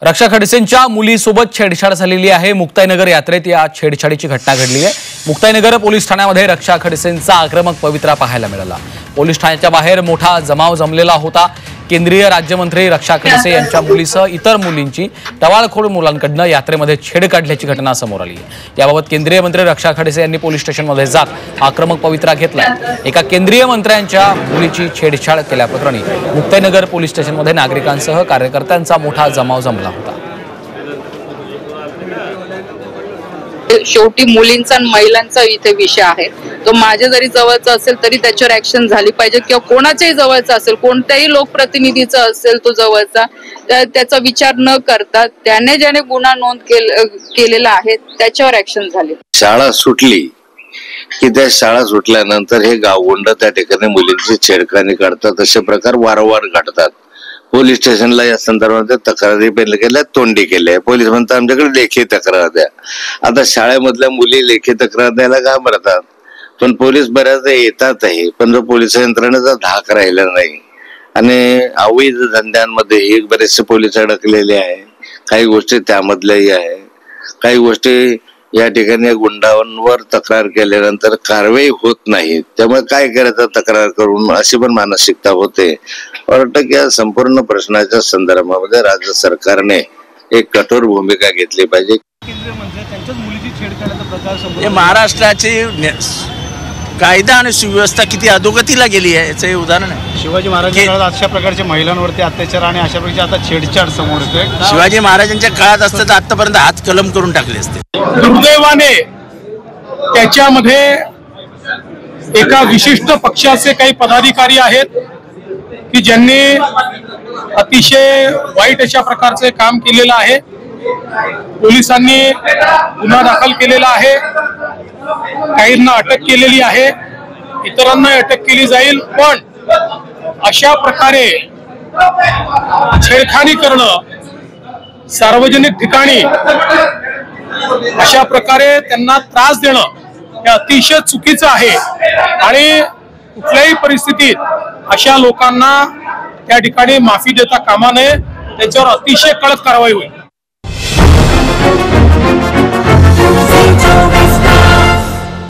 रक्षा खडसेंच्या मुलीसोबत छेडछाड झालेली आहे। मुक्ताईनगर यात्रेत या छेडछाडीची घटना घडली आहे। मुक्ताईनगर पोलीस ठाण्यामध्ये रक्षा खडसेंचा आक्रमक पवित्रा पाहायला मिळाला। पोलीस ठाण्याच्या बाहेर मोठा जमाव जमलेला होता। केंद्रीय राज्यमंत्री रक्षा खडसे यांच्या मुलीसह इतर मुलींची टवाळखोर मुलांकडून यात्रेमध्ये छेड काढल्याची घटना समोर आली आहे। याबाबत केंद्रीय मंत्री रक्षा खडसे यांनी पोलीस स्टेशनमध्ये जात आक्रमक पवित्रा घेतला। एका केंद्रीय मंत्र्यांच्या मुलीची छेडछाड केल्याप्रकरणी मुक्ताईनगर पोलीस स्टेशनमध्ये नागरिकांसह कार्यकर्त्यांचा मोठा जमाव जमला होता। शेवटी मुलींचा आणि महिलांचा इथे विषय आहे। तो माझ्या जरी जवळचा असेल तरी त्याच्यावर ऍक्शन झाली पाहिजे, किंवा कोणाच्याही जवळचा असेल, कोणत्याही लोकप्रतिनिधीचा असेल तो जवळचा, त्याचा विचार न करता त्याने ज्याने गुन्हा नोंद केलेला आहे त्याच्यावर ऍक्शन झाली। शाळा सुटली की त्या शाळा सुटल्यानंतर हे गावगुंड त्या ठिकाणी मुलींची छेडखानी करतात। असे प्रकार वारंवार घडतात। पोलीस स्टेशनला या संदर्भात तक्रारी पण केल्या, तोंडी केल्या। पोलीस म्हणतात आमच्याकडे लेखी तक्रार द्या। आता शाळेमधल्या मुली लेखी तक्रार द्यायला घाबरतात, पण पोलीस बऱ्याचदा येतातही, पण पोलीस यंत्रणेचा धाक राहिला नाही आणि अवैध धंद्यांमध्ये बरेचसे पोलीस अडकलेले आहे। काही गोष्टी त्यामधल्याही आहे। काही गोष्टी या ठिकाणी गुंडांवर तक्रार केल्यानंतर कारवाई होत नाही, त्यामुळे काय करायचं तक्रार करून, अशी पण मानसिकता होते। वाटतं की या संपूर्ण प्रश्नाच्या संदर्भामध्ये राज्य सरकारने एक कठोर भूमिका घेतली पाहिजे। हे महाराष्ट्राची कायदा आणि सुव्यवस्था किती अधोगतीला गेली आहे याचं हे उदाहरण आहे। शिवाजी महाराजांच्या काळात अशा प्रकारचे महिलांवरती अत्याचार आणि अशा प्रकारचे आता छेडछाड समोर येतोय। शिवाजी महाराजांच्या काळात असतं तर आतापर्यंत हात कलम करून टाकले असते। दुर्दैवाने त्याच्यामध्ये एका विशिष्ट पक्षाचे काही पदाधिकारी आहेत की ज्यांनी अतिशय वाईट अशा प्रकारचे काम केलेलं आहे। पोलिसांनी गुन्हा दाखल केलेला आहे, काहींना अटक केलेली आहे, इतरांना अटक केली जाईल। पण अशा प्रकारे छेडखानी करणं सार्वजनिक ठिकाणी, अशा प्रकारे त्यांना त्रास देणं हे अतिशय चुकीचं आहे आणि कुठल्याही परिस्थितीत अशा लोकांना त्या ठिकाणी माफी देता कामा नये, त्याच्यावर अतिशय कडक कारवाई होईल।